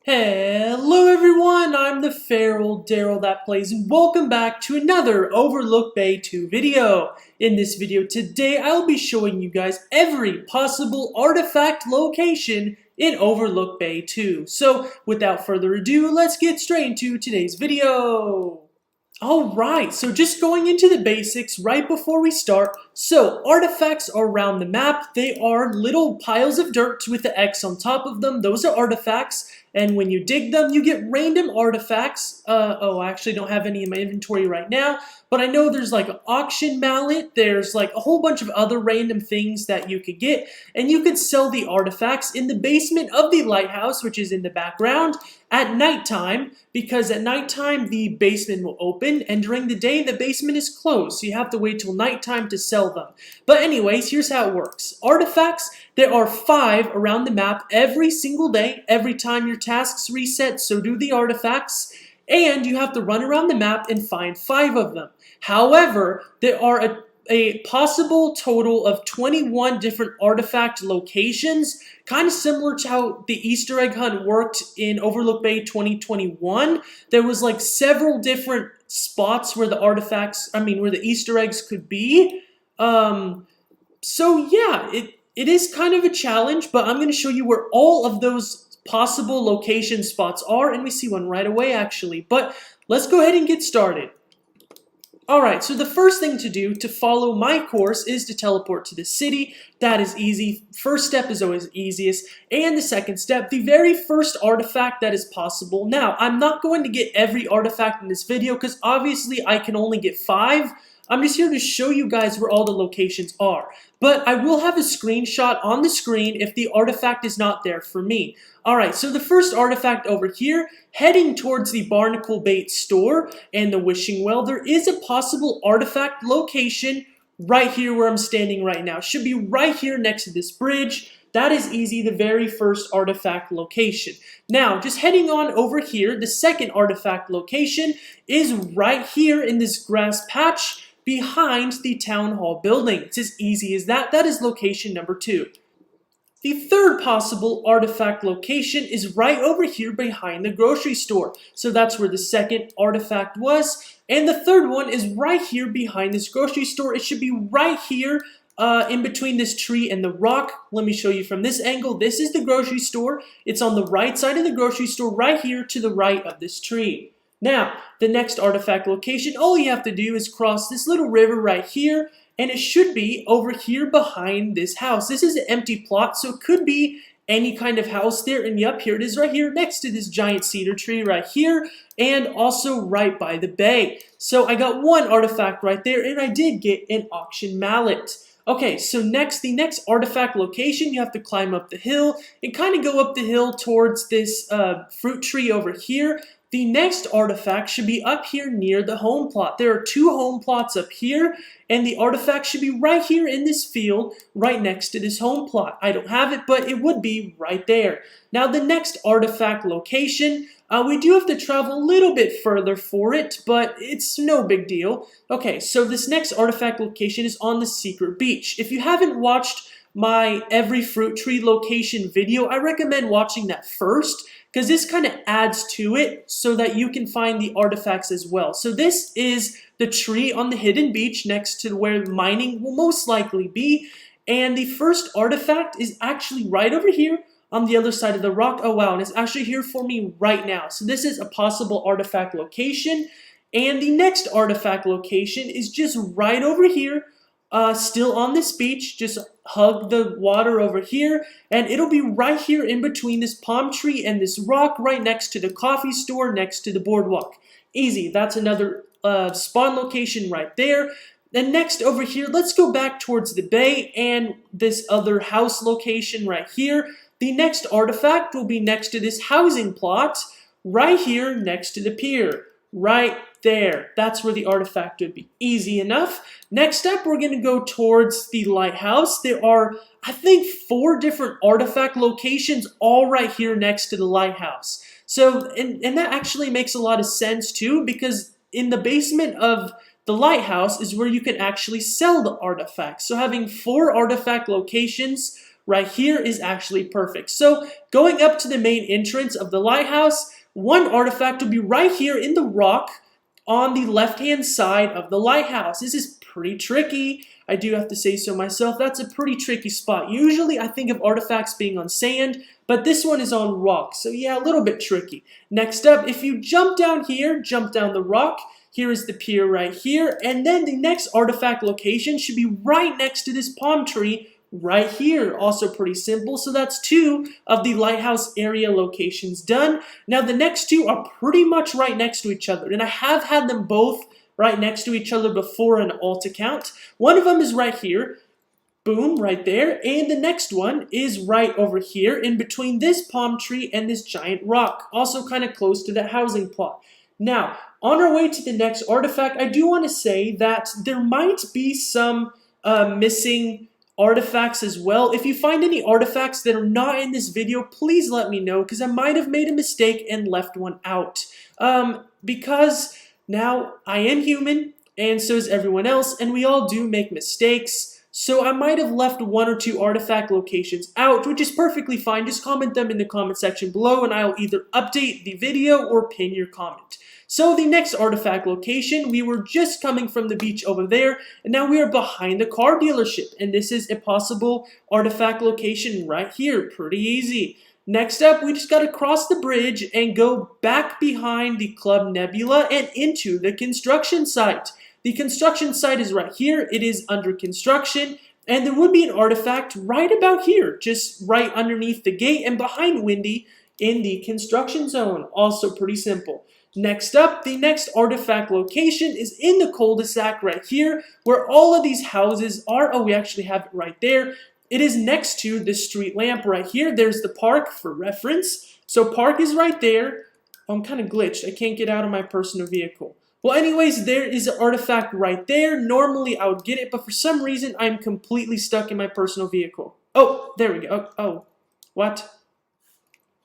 Hello everyone, I'm the Feral Daryl that plays, and welcome back to another Overlook Bay 2 video. In this video today, I'll be showing you guys every possible artifact location in Overlook Bay 2. So, without further ado, let's get straight into today's video. Alright, so just going into the basics right before we start. So, artifacts are around the map. They are little piles of dirt with the X on top of them. Those are artifacts. And when you dig them, you get random artifacts. I actually don't have any in my inventory right now. But I know there's like an auction mallet. There's like a whole bunch of other random things that you could get. And you could sell the artifacts in the basement of the lighthouse, which is in the background, at nighttime. Because at nighttime, the basement will open. And during the day, the basement is closed. So you have to wait till nighttime to sell them. But anyways, here's how it works. Artifacts, there are 5 around the map every single day. Every time your tasks reset, so do the artifacts. And you have to run around the map and find 5 of them. However, there are a possible total of 21 different artifact locations, kind of similar to how the Easter egg hunt worked in Overlook Bay 2021. There was like several different spots where where the Easter eggs could be. So yeah, it is kind of a challenge, but I'm going to show you where all of those possible location spots are, and we see one right away actually. But let's go ahead and get started. Alright, so the first thing to do to follow my course is to teleport to the city. That is easy. First step is always easiest. And the second step, the very first artifact that is possible. Now, I'm not going to get every artifact in this video because obviously I can only get 5. I'm just here to show you guys where all the locations are. But I will have a screenshot on the screen if the artifact is not there for me. Alright, so the first artifact over here, heading towards the Barnacle Bait store and the Wishing Well, there is a possible artifact location right here where I'm standing right now. Should be right here next to this bridge. That is easy, the very first artifact location. Now, just heading on over here, the second artifact location is right here in this grass patch behind the Town Hall building. It's as easy as that. That is location number 2. The third possible artifact location is right over here behind the grocery store. So that's where the second artifact was. And the third one is right here behind this grocery store. It should be right here in between this tree and the rock. Let me show you from this angle. This is the grocery store. It's on the right side of the grocery store right here to the right of this tree. Now, the next artifact location, all you have to do is cross this little river right here, and it should be over here behind this house. This is an empty plot, so it could be any kind of house there, and yep, here it is right here next to this giant cedar tree right here, and also right by the bay. So I got one artifact right there, and I did get an auction mallet. Okay, so the next artifact location, you have to climb up the hill and kind of go up the hill towards this fruit tree over here. The next artifact should be up here near the home plot. There are 2 home plots up here, and the artifact should be right here in this field, right next to this home plot. I don't have it, but it would be right there. Now, the next artifact location, we do have to travel a little bit further for it, but it's no big deal. Okay, so this next artifact location is on the secret beach. If you haven't watched my every fruit tree location video, I recommend watching that first, because this kind of adds to it so that you can find the artifacts as well. So this is the tree on the hidden beach next to where mining will most likely be. And the first artifact is actually right over here on the other side of the rock. Oh wow, and it's actually here for me right now. So this is a possible artifact location. And the next artifact location is just right over here. Still on this beach, just hug the water over here, and it'll be right here in between this palm tree and this rock, right next to the coffee store, next to the boardwalk. Easy, that's another spawn location right there. And next over here, let's go back towards the bay and this other house location right here. The next artifact will be next to this housing plot, right here next to the pier. Right there. That's where the artifact would be. Easy enough. Next up, we're going to go towards the lighthouse. There are, I think, 4 different artifact locations all right here next to the lighthouse. So, and that actually makes a lot of sense too, because in the basement of the lighthouse is where you can actually sell the artifacts. So having 4 artifact locations right here is actually perfect. So going up to the main entrance of the lighthouse, one artifact will be right here in the rock on the left-hand side of the lighthouse. This is pretty tricky. I do have to say so myself. That's a pretty tricky spot. Usually I think of artifacts being on sand, but this one is on rock. So yeah, a little bit tricky. Next up, if you jump down here, jump down the rock, here is the pier right here, and then the next artifact location should be right next to this palm tree right here. Also pretty simple. So that's 2 of the lighthouse area locations done. Now the next 2 are pretty much right next to each other, and I have had them both right next to each other before in alt account. One of them is right here. Boom, right there. And the next one is right over here in between this palm tree and this giant rock. Also kind of close to the housing plot. Now, on our way to the next artifact, I do want to say that there might be some missing artifacts as well. If you find any artifacts that are not in this video, please let me know, because I might have made a mistake and left one out. Because now I am human, and so is everyone else, and we all do make mistakes. So I might have left 1 or 2 artifact locations out, which is perfectly fine. Just comment them in the comment section below, and I'll either update the video or pin your comment. So the next artifact location, we were just coming from the beach over there, and now we are behind the car dealership, and this is a possible artifact location right here. Pretty easy. Next up, we just got to cross the bridge and go back behind the Club Nebula and into the construction site. The construction site is right here. It is under construction, and there would be an artifact right about here, just right underneath the gate and behind Windy in the construction zone. Also pretty simple. Next up, the next artifact location is in the cul-de-sac right here, where all of these houses are. Oh, we actually have it right there. It is next to the street lamp right here. There's the park for reference. So park is right there. I'm kind of glitched. I can't get out of my personal vehicle. Well, anyways, there is an artifact right there. Normally, I would get it, but for some reason, I'm completely stuck in my personal vehicle. Oh, there we go. Oh, what?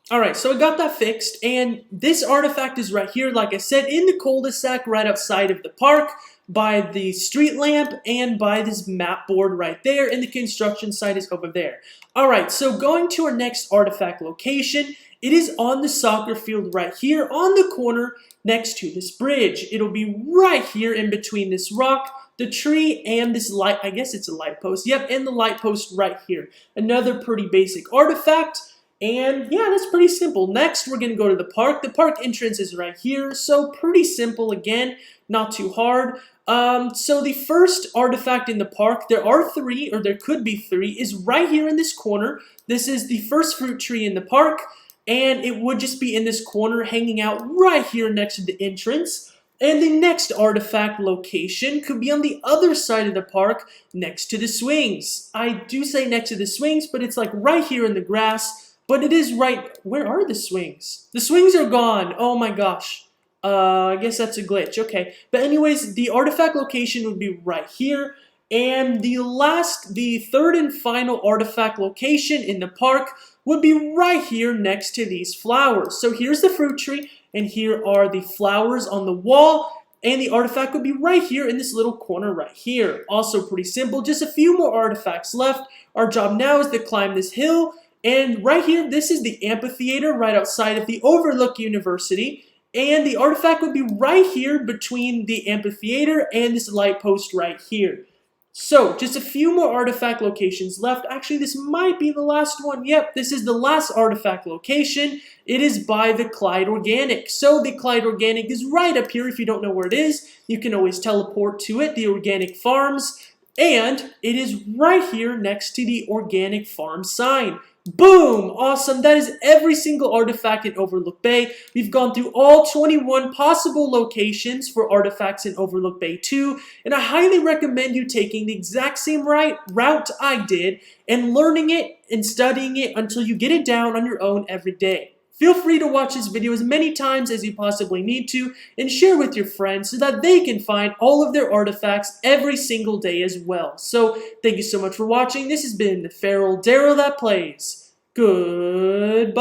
Alright, so I got that fixed, and this artifact is right here, like I said, in the cul-de-sac right outside of the park, by the street lamp, and by this map board right there, and the construction site is over there. Alright, so going to our next artifact location, it is on the soccer field right here, on the corner, next to this bridge. It'll be right here in between this rock, the tree, and this light. I guess it's a light post. Yep, and the light post right here. Another pretty basic artifact. And yeah, that's pretty simple. Next, we're going to go to the park. The park entrance is right here. So pretty simple again, not too hard. So the first artifact in the park, there are 3, or there could be 3, is right here in this corner. This is the first fruit tree in the park. And it would just be in this corner hanging out right here next to the entrance. And the next artifact location could be on the other side of the park next to the swings. I do say next to the swings, but it's like right here in the grass. But it is right... Where are the swings? The swings are gone. Oh my gosh. I guess that's a glitch. Okay. But anyways, the artifact location would be right here. And the third and final artifact location in the park would be right here next to these flowers. So here's the fruit tree, and here are the flowers on the wall, and the artifact would be right here in this little corner right here. Also pretty simple, just a few more artifacts left. Our job now is to climb this hill, and right here, this is the amphitheater right outside of the Overlook University, and the artifact would be right here between the amphitheater and this light post right here. So, just a few more artifact locations left. Actually, this might be the last one. Yep, this is the last artifact location. It is by the Clyde Organic. So, the Clyde Organic is right up here. If you don't know where it is, you can always teleport to it, the Organic Farms. And it is right here next to the Organic Farm sign. Boom! Awesome. That is every single artifact in Overlook Bay. We've gone through all 21 possible locations for artifacts in Overlook Bay 2, and I highly recommend you taking the exact same route I did and learning it and studying it until you get it down on your own every day. Feel free to watch this video as many times as you possibly need to and share with your friends so that they can find all of their artifacts every single day as well. So, thank you so much for watching. This has been the Feral Darrell that plays. Goodbye!